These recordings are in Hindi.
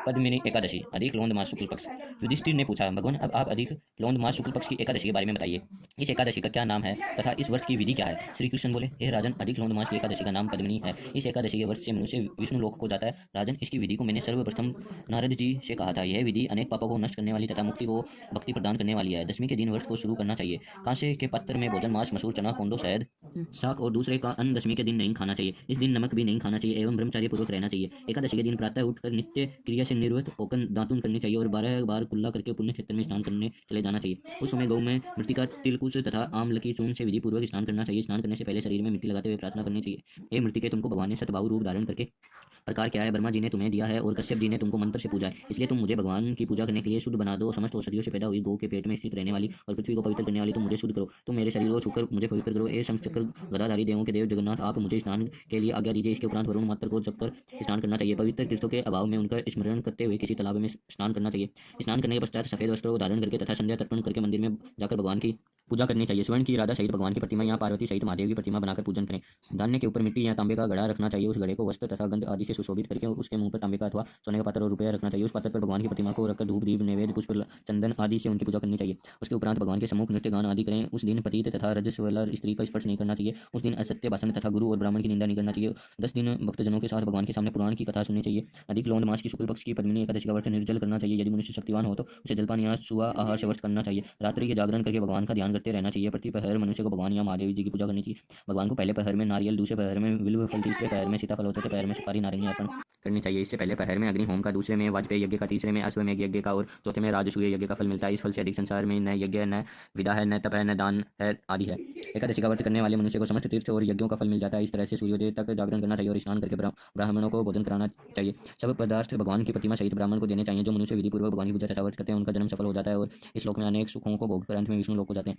पद्मिनी एकादशी अधिक लोंद मास शुक्ल पक्ष। युधिष्ठिर ने पूछा, भगवान अब आप अधिक लोंद मास शुक्ल पक्ष की एकादशी के बारे में बताइए। इस एकादशी का क्या नाम है तथा इस व्रत की विधि क्या है। श्री कृष्ण बोले, हे राजन, अधिक लोंद मास की एकादशी का नाम पद्मिनी है। इस एकादशी के व्रत से मनुष्य विष्णु लोक को जाता है। राजन, इसकी विधि को मैंने सर्वप्रथम नारद जी से कहा था। यह विधि अनेक पापों को नष्ट करने वाली तथा मुक्ति को भक्ति प्रदान करने वाली है। दशमी के दिन व्रत को शुरू करना चाहिए। कांसे के पात्र में भोजन मांस मसूर चना कोंदो शहद शाक और दूसरे का अन्न दशमी के दिन नहीं खाना चाहिए। इस दिन नमक भी नहीं खाना चाहिए एवं ब्रह्मचार्य पूर्वक रहना चाहिए। एकादशी के दिन प्रातः उठकर नित्य क्रिया से निवृत्त होकर दातुन करनी चाहिए और 12 बार कुल्ला करके पुण्य क्षेत्र में स्नान करने चले जाना चाहिए। उस समय गौ में मृतिका तिलकुश तथा आम्ल की चूर्ण से विधि पूर्वक स्नान करना चाहिए। स्नान करने से पहले शरीर में मिट्टी लगाते हुए प्रार्थना करनी चाहिए, हे मृतिके, तुमको भगवान ने सतभाव रूप धारण करके प्रकार क्या है, ब्रह्मा जी ने तुम्हें दिया है और कश्यप जी ने तुमको मंत्र से पूजा है, इसलिए तुम मुझे भगवान की पूजा करने के लिए शुद्ध बना दो। समस्त औषधियों से पैदा हुई गौ के पेट में स्थित रहने वाली और पृथ्वी को पवित्र करने वाली तुम मुझे शुद्ध करो। तुम मेरे शरीर को छूकर मुझे पवित्र करो। ए शंख चक्र गदाधारी देवों के देव जगन्नाथ, आप मुझे स्नान के लिए आज्ञा दीजिए। इसके उपरांत वरुण मात्र को जपकर स्नान करना चाहिए। पवित्र तीर्थों के अभाव में उनका स्मरण करते हुए किसी तालाब में स्नान करना चाहिए। स्नान करने के पश्चात सफेद वस्त्रों को धारण करके तथा संध्या तर्पण करके मंदिर में जाकर भगवान की पूजा करनी चाहिए। स्वर्ण की राधा सहित भगवान की प्रतिमा या पार्वती सहित महादेव की प्रतिमा बनाकर पूजन करें। धान्य के ऊपर मिट्टी या तांबे का घड़ा रखना चाहिए। उस घड़े को वस्त्र तथा गंध आदि से सुशोभित करके उसके मुंह पर तांबे का अथवा सोने का पात्र और रुपया रखना चाहिए। उस पात्र पर भगवान की प्रतिमा को रखकर धूप दीप नैवेद्य पुष्प चंदन आदि से उनकी पूजा करनी चाहिए। उसके उपरांत भगवान के सम्मुख नृत्य गान आदि करें। उस दिन पतित तथा रजस्वला स्त्री का स्पर्श नहीं करना चाहिए। उस दिन असत्य भाषण तथा गुरु और ब्राह्मण की निंदा नहीं करना चाहिए। 10 दिन भक्तजनों के साथ भगवान के सामने पुराण की कथा सुननी चाहिए। अधिक लोंद मास की शुक्ल पक्ष की पद्मिनी एकादशी का व्रत निर्जल करना चाहिए। यदि मनुष्य शक्तिवान हो तो उसे जलपान या सुआ आहार से व्रत करना चाहिए। रात्रि के जागरण करके भगवान का ध्यान करते रहना चाहिए। प्रति पहर मनुष्य को भगवान या महादेव जी की पूजा करनी चाहिए। भगवान को पहले पहर में नारियल, दूसरे पहर में बिल्व फल, तीसरे पहर में सीताफल, चौथे पहर में सुपारी नारंगी अर्पण करनी चाहिए। इससे पहले पहर में अग्नि होम का, दूसरे में वाजपेयी यज्ञ का, तीसरे में अश्वमेघ यज्ञ का और चौथे में राजसूय यज्ञ का फल मिलता है। इस फल से अधिक संसार में न यज्ञ, न विदा है, न तप है, न दान है आदि है। एकादशी का व्रत करने वाले मनुष्य को समस्त तीर्थ और यज्ञों का फल मिल जाता है। इस तरह से सूर्योदय तक जागरण करना चाहिए और स्नान करके ब्राह्मणों को भोजन कराना चाहिए। सब पदार्थ भगवान की प्रतिमा सहित ब्राह्मण को देने चाहिए। जो मनुष्य विधि पूर्वक भगवान की पूजा तथा व्रत करते हैं उनका जन्म सफल हो जाता है और इस लोक में अनेक सुखों को भोगकर अंत में विष्णु लोक को जाते हैं।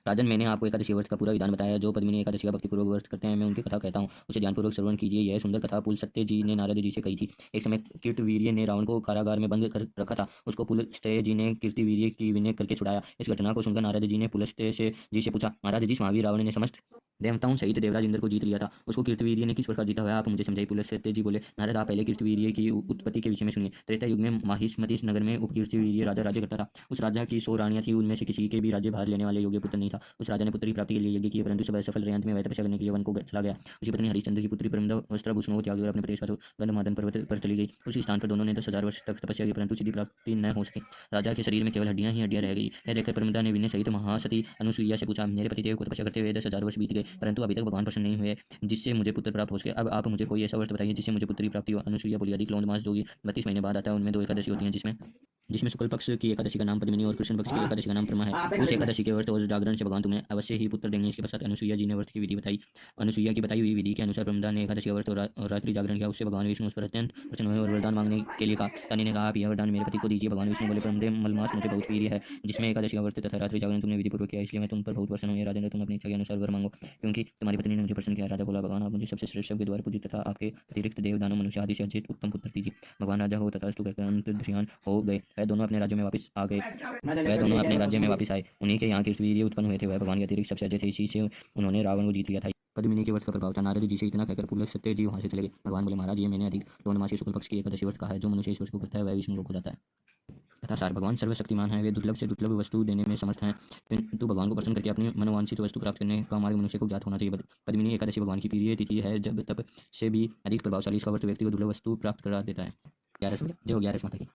राजन, मैंने आपको एकादशी व्रत का पूरा विधान बताया। जो पद्मिनी एकादशी का भक्तिपूर्वक व्रत करते हैं मैं उनकी कथा कहता हूँ, उसे ध्यानपूर्वक श्रवण कीजिए। यह सुंदर कथा पुलस्त्य जी ने नारद जी से कही थी। एक समय कीर्तवीर्य ने रावण को कारागार में बंद कर रखा था। उसको पुलस्त्य जी ने कीर्तवीर्य की विनय करके छुड़ाया। इस घटना को सुनकर नारद जी ने पुलस्त्य जी से पूछा, महाराज, जिस महावीर रावण ने समस्त देवताओं सहित देवराज इंद्र को जीत लिया था, उसको कीर्तवीर्य ने किस प्रकार जीता हुआ है, आप मुझे समझाइए। पुलस्त्य जी बोले, नारद, आप पहले कीर्तवीर्य की उत्पत्ति के विषय में सुनिए। त्रेता युग में माहिष्मति नगर में उपकीर्तवीर्य राजा राज्य करता था। उस राजा की 100 रानियां थी। उनमें से किसी के भी राज्य भार लेने वाले योग्य पुत्र नहीं था। उस राजा ने पुत्री प्राप्ति के लिए यज्ञ किए, परंतु सब असफल रहे। अंत में वह तपस्या करने के लिए वन को चला गया। उसकी पत्नी हरिश्चंद्र की पुत्री परमदा वस्त्राभूषणों को त्याग कर अपने प्रदेश गंधमादन पर्वत पर चली गई। उसी स्थान पर दोनों ने 10,000 वर्ष तक तपस्या की, परंतु सिद्धि प्राप्ति न हो सकी। राजा के शरीर में केवल हड्डियां ही हड्डियां रह गई। यह देखकर परमदा ने विनय सहित महासती अनुसुईया से पूछा, मेरे पतिदेव को तपस्या करते हुए 10,000 वर्ष बीत गए, परंतु अभी तक भगवान प्रसन्न नहीं हुए जिससे मुझे पुत्र प्राप्त हो सके। अब आप मुझे कोई ऐसा व्रत बताइए जिससे मुझे पुत्री प्राप्ति हो। अनुसुईया बोली, अधिक लोंद मास जो 32 महीने बाद आता है उनमें 2 एकादशी होती हैं, जिसमें शुक्ल पक्ष की एकादशी का नाम पद्मिनी और कृष्ण पक्ष की एकादशी का नाम प्रमा है। उस एकादशी के व्रत और जागरण से भगवान तुम्हें अवश्य ही पुत्र देंगे। इसके पश्चात अनुसुईया जी ने व्रत की विधि बताई। अनुसुईया की बताई हुई विधि के अनुसार प्रमदा ने एकादशी का व्रत और रात्रि जागरण किया। उससे भगवान विष्णु उस पर अत्यंत प्रसन्न हुए और वरदान मांगने के लिए कहा। रानी ने कहा, आप यह वरदान मेरे पति को दीजिए। भगवान विष्णु बोले, प्रमदे, मलमास मुझे बहुत प्रिय है, जिसमें एकादशी का व्रत तथा रात्रि जागरण तुमने विधि पूर्वक किया, इसलिए मैं तुम पर बहुत प्रसन्न हूँ। राजेंद्र, तुम अपनी इच्छा के अनुसार वर मांगो, क्योंकि तुम्हारी पत्नी ने मुझे प्रसन्न किया। राजा बोला, भगवान, आप मुझे सबसे श्रेष्ठ के द्वारा पूजित तथा आपके अतिरिक्त देव दानव मनुष्य आदि से अजित उत्तम पुत्र दीजिए। भगवान राजा हो तथा कहकर अंतर्ध्यान हो गए। वह दोनों अपने राज्य में वापस आ गए। वह दोनों अपने राज्य में वापस आए। उन्हीं के यहाँ कीर्तवीर्य उत्पन्न हुए थे। वह भगवान के अतिरिक्त सबसे अजय थे। इसी से उन्होंने रावण को जीत लिया था। पद्मिनी के व्रत का प्रभाव था। नारद जी से इतना कहकर पुलस्त्य जी वहां से चले गए। भगवान बोले, महाराज, ये मैंने अधिक लोंद मास की शुक्ल पक्ष की एकादशी व्रत कहा है। जो मनुष्य इस व्रत को करता है वह विष्णु लोक को जाता है। तथा सार, भगवान सर्वशक्तिमान है। वे दुर्लभ से दुर्लभ वस्तु देने में समर्थ हैं, किंतु भगवान को प्रसन्न करके अपनी मनोवांछित वस्तु प्राप्त करने का मार्ग मनुष्य को ज्ञात होना चाहिए। पद्मिनी एकादशी भगवान की प्रिय तिथि है, जब तप से भी अधिक प्रभावशाली इसका व्रत व्यक्ति को दुर्लभ वस्तु प्राप्त करा देता है। 11 जय हो 11 माता की।